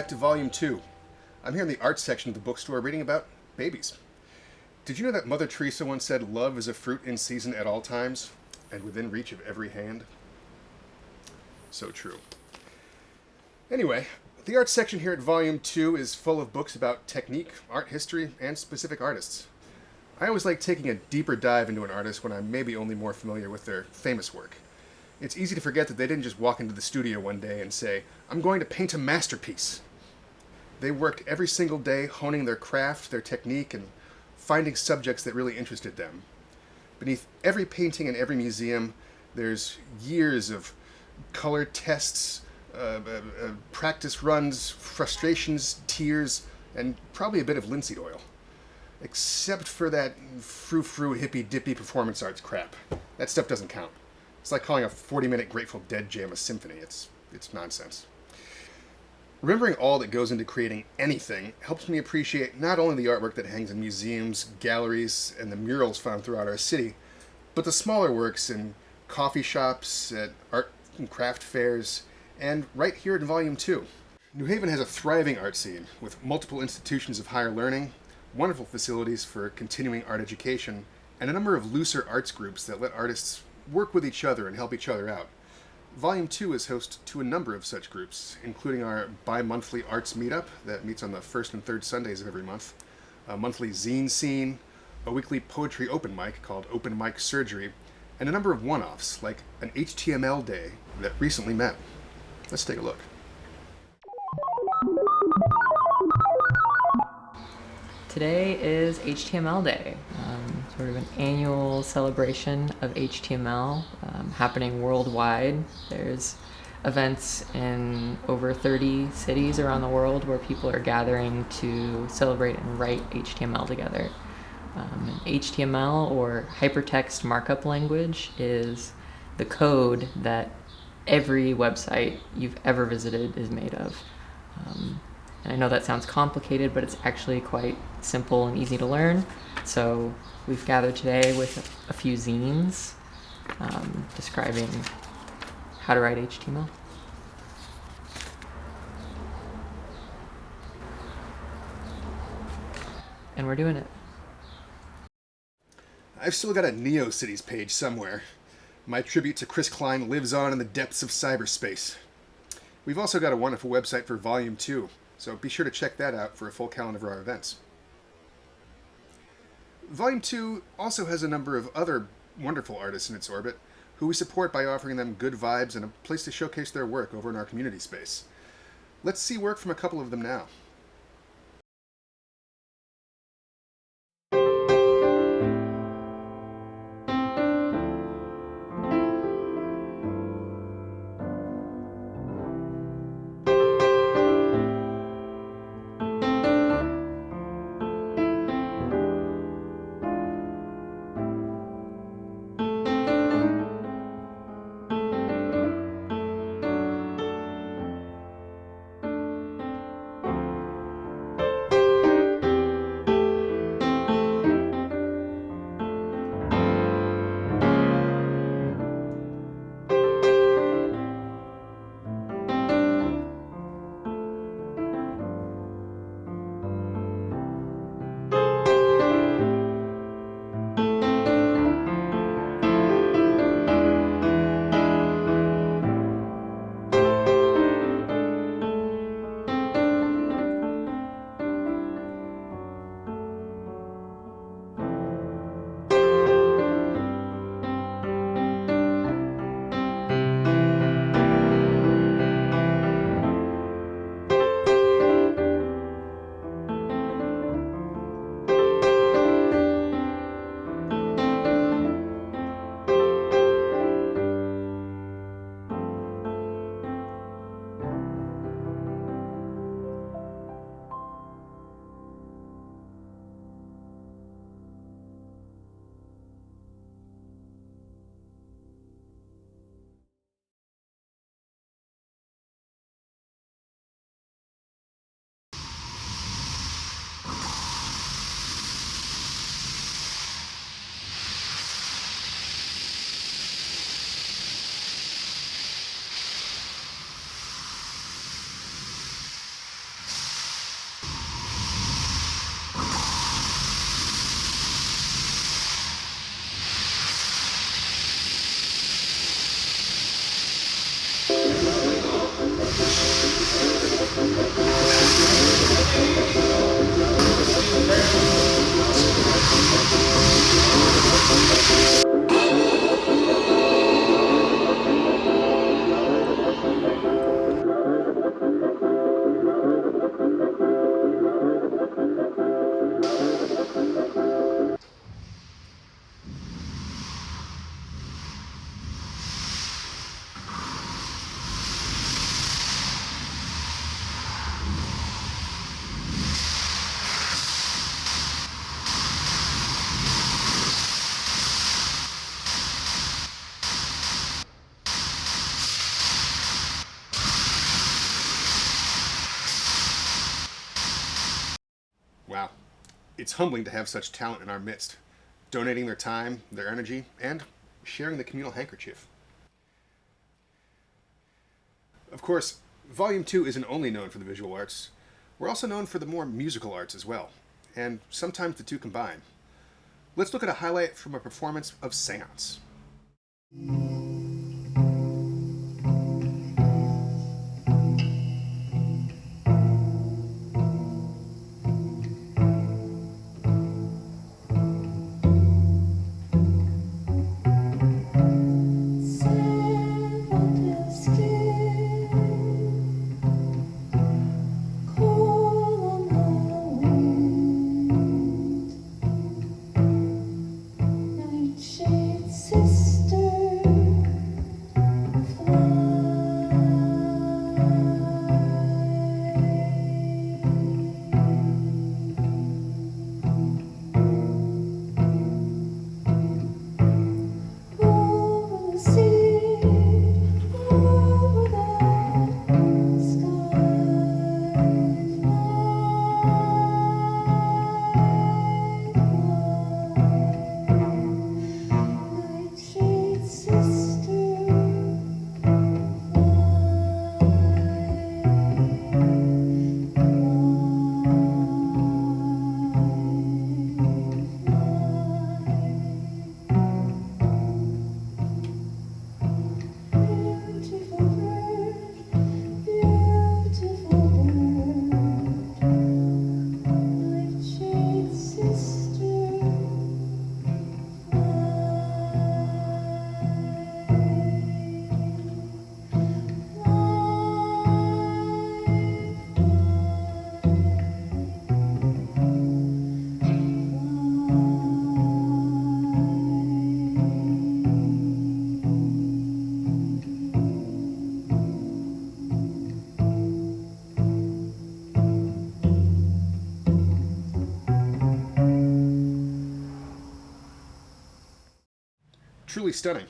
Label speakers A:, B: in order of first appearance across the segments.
A: back to Volume 2. I'm here in the art section of the bookstore reading about babies. Did you know that Mother Teresa once said, "Love is a fruit in season at all times, and within reach of every hand"? So true. Anyway, the art section here at Volume 2 is full of books about technique, art history, and specific artists. I always like taking a deeper dive into an artist when I'm maybe only more familiar with their famous work. It's easy to forget that they didn't just walk into the studio one day and say, "I'm going to paint a masterpiece." They worked every single day honing their craft, their technique, and finding subjects that really interested them. Beneath every painting in every museum, there's years of color tests, practice runs, frustrations, tears, and probably a bit of linseed oil. Except for that frou-frou hippy-dippy performance arts crap. That stuff doesn't count. It's like calling a 40-minute Grateful Dead jam a symphony. It's nonsense. Remembering all that goes into creating anything helps me appreciate not only the artwork that hangs in museums, galleries, and the murals found throughout our city, but the smaller works in coffee shops, at art and craft fairs, and right here in Volume 2. New Haven has a thriving art scene with multiple institutions of higher learning, wonderful facilities for continuing art education, and a number of looser arts groups that let artists work with each other and help each other out. Volume 2 is host to a number of such groups, including our bi-monthly arts meetup that meets on the first and third Sundays of every month, a monthly zine scene, a weekly poetry open mic called Open Mic Surgery, and a number of one-offs, like an HTML day that recently met. Let's take a look.
B: Today is HTML Day, sort of an annual celebration of HTML happening worldwide. There's events in over 30 cities around the world where people are gathering to celebrate and write HTML together. HTML, or hypertext markup language, is the code that every website you've ever visited is made of. And I know that sounds complicated, but it's actually quite simple and easy to learn. So we've gathered today with a few zines describing how to write HTML. And we're doing it.
A: I've still got a NeoCities page somewhere. My tribute to Chris Klein lives on in the depths of cyberspace. We've also got a wonderful website for Volume 2, so be sure to check that out for a full calendar of our events. Volume 2 also has a number of other wonderful artists in its orbit who we support by offering them good vibes and a place to showcase their work over in our community space. Let's see work from a couple of them now. Wow. It's humbling to have such talent in our midst, donating their time, their energy, and sharing the communal handkerchief. Of course, Volume 2 isn't only known for the visual arts. We're also known for the more musical arts as well, and sometimes the two combine. Let's look at a highlight from a performance of Seance. Truly stunning.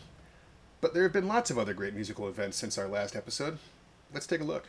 A: But there have been lots of other great musical events since our last episode. Let's take a look.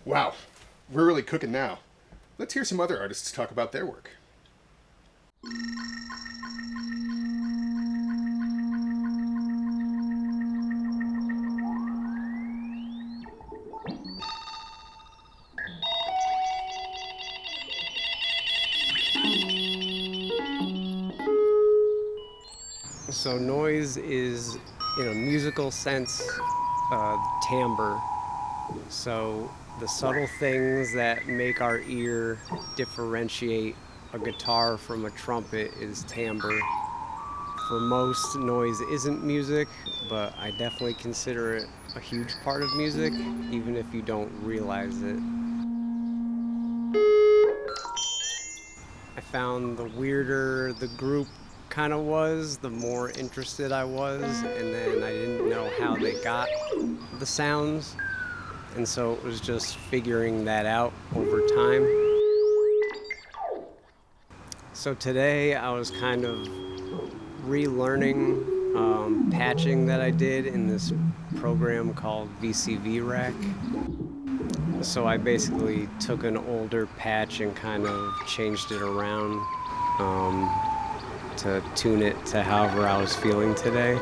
A: Wow, we're really cooking now. Let's hear some other artists talk about their work.
C: So noise is, in a musical sense, timbre. So the subtle things that make our ear differentiate a guitar from a trumpet is timbre. For most, noise isn't music, but I definitely consider it a huge part of music, even if you don't realize it. I found the weirder the group kind of was, the more interested I was, and then I didn't know how they got the sounds, and so it was just figuring that out over time. So today I was kind of relearning patching that I did in this program called VCV Rack. So I basically took an older patch and kind of changed it around to tune it to however I was feeling today.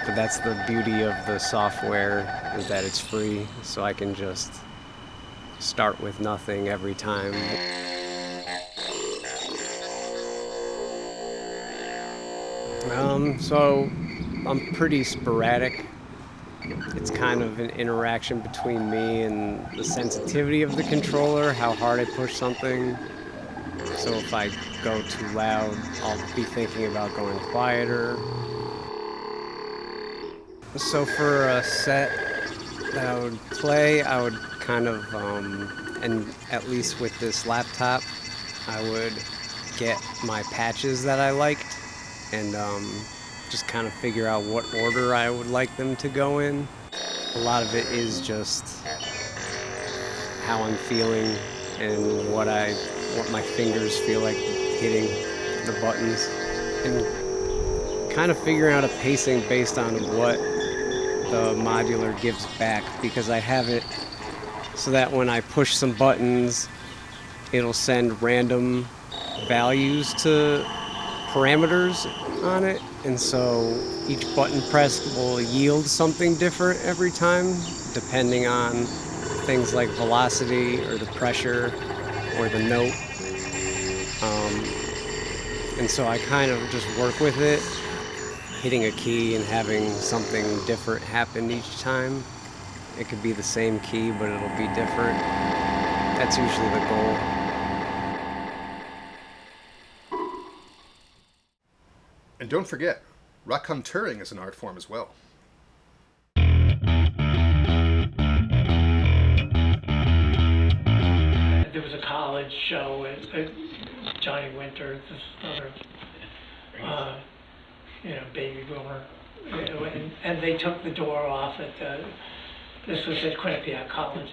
C: But that's the beauty of the software, is that it's free, so I can just start with nothing every time. So I'm pretty sporadic. It's kind of an interaction between me and the sensitivity of the controller, how hard I push something. So if I go too loud, I'll be thinking about going quieter. So for a set that I would play, I would kind of, and at least with this laptop, I would get my patches that I liked and just kind of figure out what order I would like them to go in. A lot of it is just how I'm feeling and what my fingers feel like hitting the buttons, and kind of figuring out a pacing based on what the modular gives back, because I have it so that when I push some buttons, it'll send random values to parameters on it, and so each button press will yield something different every time, depending on things like velocity or the pressure or the note. And so I kind of just work with it, hitting a key and having something different happen each time. It could be the same key, but it'll be different. That's usually the goal.
A: And don't forget, raconteuring is an art form as well.
D: There was a college show with Johnny Winter, this other, baby boomer, and they took the door off at this was at Quinnipiac College.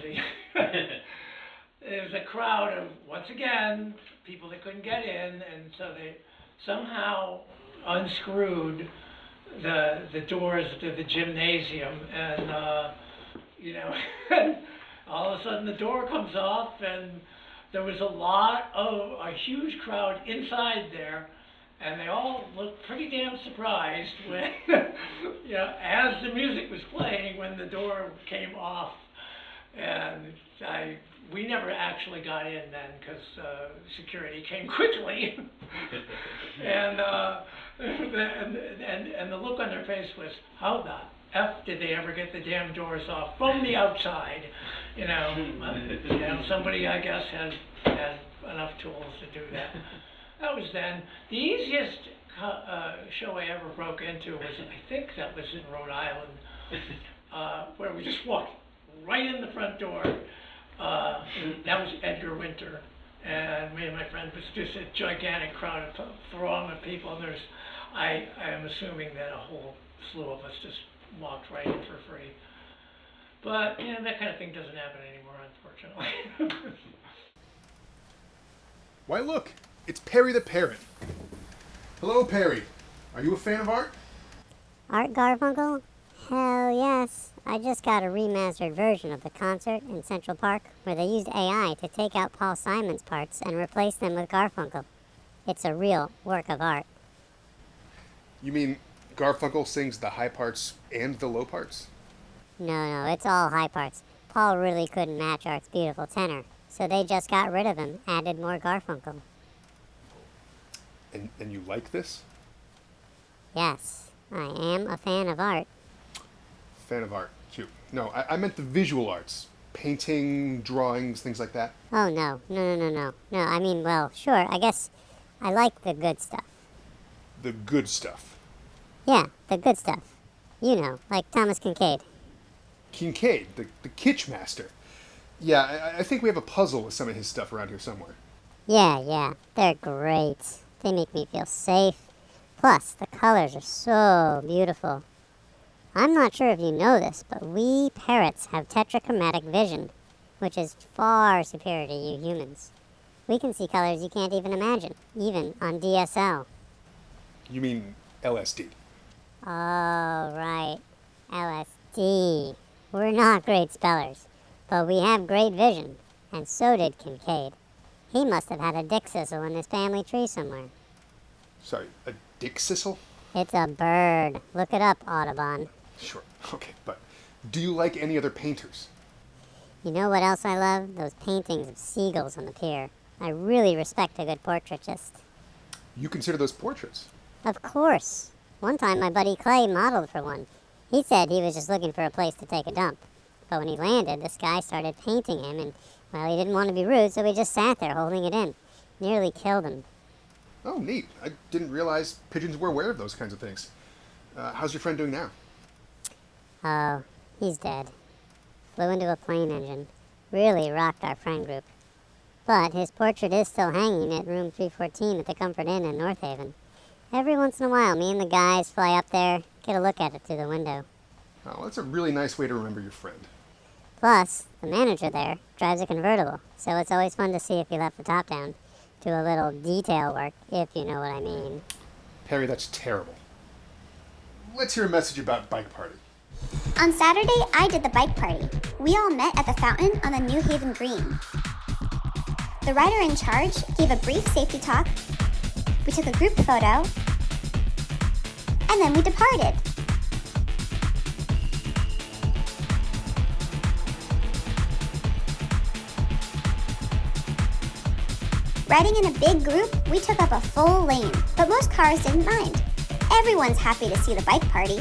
D: There was a crowd of, once again, people that couldn't get in, and so they somehow unscrewed the doors to the gymnasium, and and all of a sudden the door comes off, and there was a huge crowd inside there, and they all looked pretty damn surprised when, as the music was playing, when the door came off. And we never actually got in then, because security came quickly. And the look on their face was, how the F did they ever get the damn doors off from the outside? Somebody, I guess, had enough tools to do that. That was then. The easiest show I ever broke into was, I think that was in Rhode Island, where we just walked right in the front door. That was Edgar Winter, and me and my friend was just a gigantic crowd, a throng of people. And I am assuming that a whole slew of us just walked right in for free. But that kind of thing doesn't happen anymore, unfortunately.
A: Why look, it's Perry the Parrot. Hello, Perry. Are you a fan of art?
E: Art Garfunkel? Hell yes. I just got a remastered version of the concert in Central Park where they used AI to take out Paul Simon's parts and replace them with Garfunkel. It's a real work of art.
A: You mean Garfunkel sings the high parts and the low parts?
E: No, it's all high parts. Paul really couldn't match Art's beautiful tenor, so they just got rid of him, added more Garfunkel.
A: And you like this?
E: Yes, I am a fan of art.
A: Fan of art. Cute. No, I meant the visual arts. Painting, drawings, things like that.
E: Oh, no. No, I mean, well, sure, I guess I like the good stuff.
A: The good stuff.
E: Yeah, the good stuff. You know, like Thomas Kincaid.
A: Kincaid, the kitsch master. Yeah, I think we have a puzzle with some of his stuff around here somewhere.
E: Yeah, they're great. They make me feel safe. Plus, the colors are so beautiful. I'm not sure if you know this, but we parrots have tetrachromatic vision, which is far superior to you humans. We can see colors you can't even imagine, even on DSL.
A: You mean LSD?
E: Oh, right. LSD. We're not great spellers, but we have great vision, and so did Kincaid. He must have had a dick sissel in his family tree somewhere.
A: Sorry, a dick sissel?
E: It's a bird. Look it up, Audubon.
A: Sure, okay, but do you like any other painters?
E: You know what else I love? Those paintings of seagulls on the pier. I really respect a good portraitist.
A: You consider those portraits?
E: Of course. One time my buddy Clay modeled for one. He said he was just looking for a place to take a dump. But when he landed, this guy started painting him, and, well, he didn't want to be rude, so he just sat there holding it in. Nearly killed him.
A: Oh, neat. I didn't realize pigeons were aware of those kinds of things. How's your friend doing now?
E: Oh, he's dead. Flew into a plane engine. Really rocked our friend group. But his portrait is still hanging at room 314 at the Comfort Inn in North Haven. Every once in a while, me and the guys fly up there, get a look at it through the window.
A: Oh, that's a really nice way to remember your friend.
E: Plus, the manager there drives a convertible, so it's always fun to see if he left the top down. Do a little detail work, if you know what I mean.
A: Perry, that's terrible. Let's hear a message about Bike Party.
F: On Saturday, I did the bike party. We all met at the fountain on the New Haven Green. The rider in charge gave a brief safety talk, we took a group photo, and then we departed. Riding in a big group, we took up a full lane, but most cars didn't mind. Everyone's happy to see the bike party.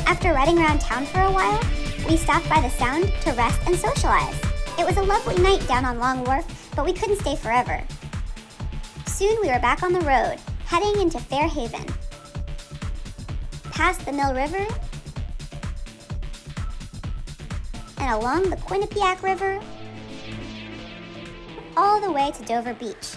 F: After riding around town for a while, we stopped by the Sound to rest and socialize. It was a lovely night down on Long Wharf, but we couldn't stay forever. Soon we were back on the road, heading into Fairhaven. Past the Mill River, and along the Quinnipiac River, all the way to Dover Beach.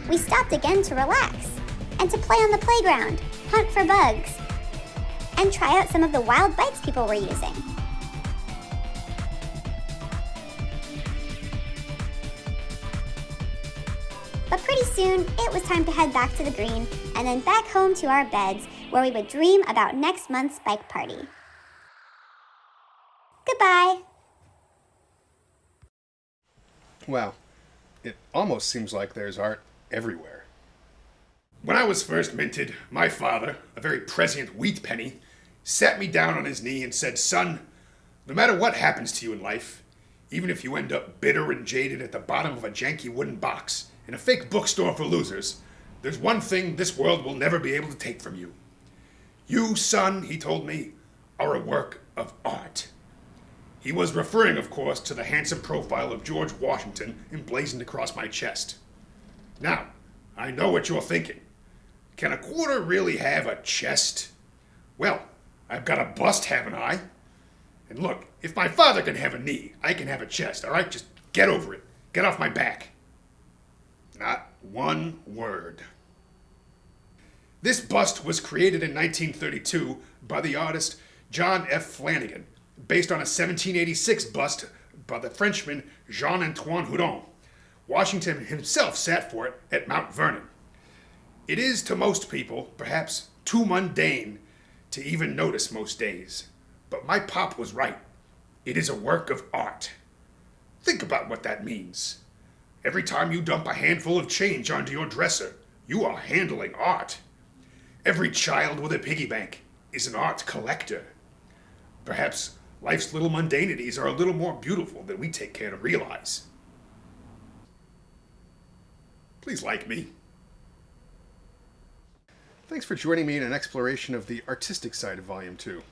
F: We stopped again to relax, and to play on the playground, hunt for bugs, and try out some of the wild bikes people were using. But pretty soon, it was time to head back to the green, and then back home to our beds, where we would dream about next month's bike party. Goodbye.
A: Wow, it almost seems like there's art everywhere. When I was first minted, my father, a very prescient wheat penny, sat me down on his knee and said, "Son, no matter what happens to you in life, even if you end up bitter and jaded at the bottom of a janky wooden box in a fake bookstore for losers, there's one thing this world will never be able to take from you. You, son," he told me, "are a work of art." He was referring, of course, to the handsome profile of George Washington emblazoned across my chest. Now, I know what you're thinking. Can a quarter really have a chest? Well, I've got a bust, haven't I? And look, if my father can have a knee, I can have a chest, all right? Just get over it. Get off my back. Not one word. This bust was created in 1932 by the artist John F. Flanagan, based on a 1786 bust by the Frenchman Jean-Antoine Houdon. Washington himself sat for it at Mount Vernon. It is, to most people, perhaps too mundane to even notice most days. But my pop was right. It is a work of art. Think about what that means. Every time you dump a handful of change onto your dresser, you are handling art. Every child with a piggy bank is an art collector. Perhaps life's little mundanities are a little more beautiful than we take care to realize. Please like me. Thanks for joining me in an exploration of the artistic side of Volume 2.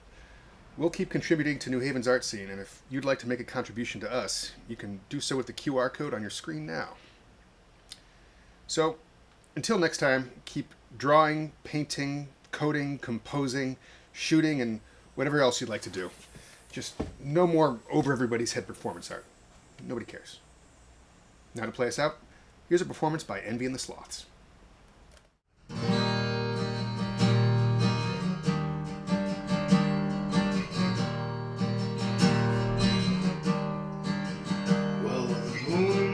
A: We'll keep contributing to New Haven's art scene, and if you'd like to make a contribution to us, you can do so with the QR code on your screen now. So, until next time, keep drawing, painting, coding, composing, shooting, and whatever else you'd like to do. Just no more over everybody's head performance art. Nobody cares. Now to play us out, here's a performance by Envy and the Sloths.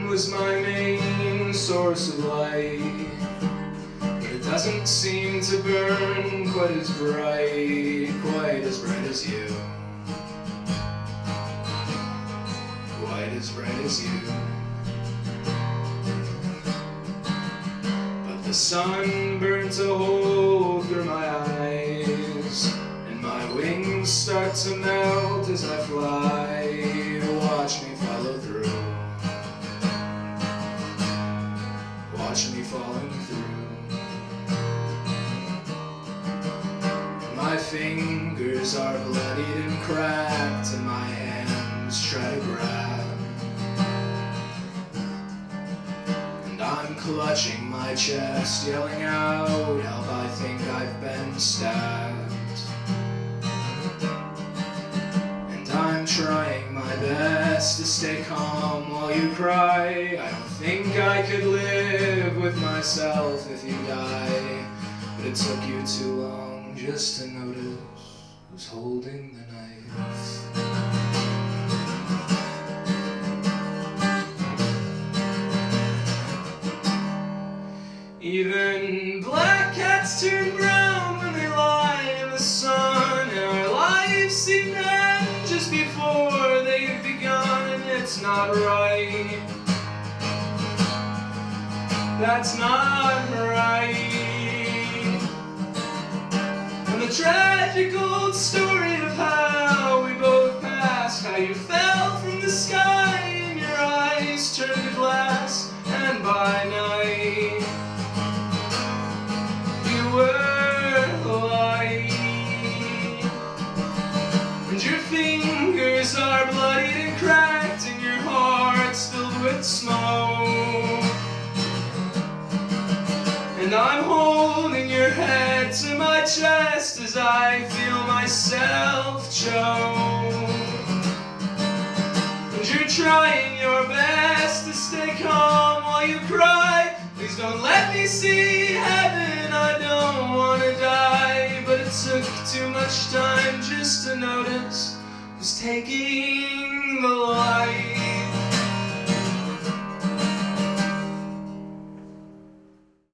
G: Was my main source of light, but it doesn't seem to burn quite as bright as you, quite as bright as you. But the sun burns a hole through my eyes, and my wings start to melt as I fly. Watch me follow through. Watch me falling through. My fingers are bloodied and cracked, and my hands try to grab. And I'm clutching my chest, yelling out, help, I think I've been stabbed. And I'm trying my best to stay calm while you cry. I don't think I could live with myself if you die. But it took you too long just to notice who's holding the knife. Even black cats turn brown when they lie in the sun, and our lives seem to end just before they've begun, and it's not right. That's not right. And the tragic old story of how we both passed, how you fell from the sky and your eyes turned to glass, and by night you were the light. And your fingers are bloodied and cracked, and your heart's filled with smoke. And I'm holding your head to my chest as I feel myself choke. And you're trying your best to stay calm while you cry. Please don't let me see heaven, I don't want to die. But it took too much time just to notice who's taking the light.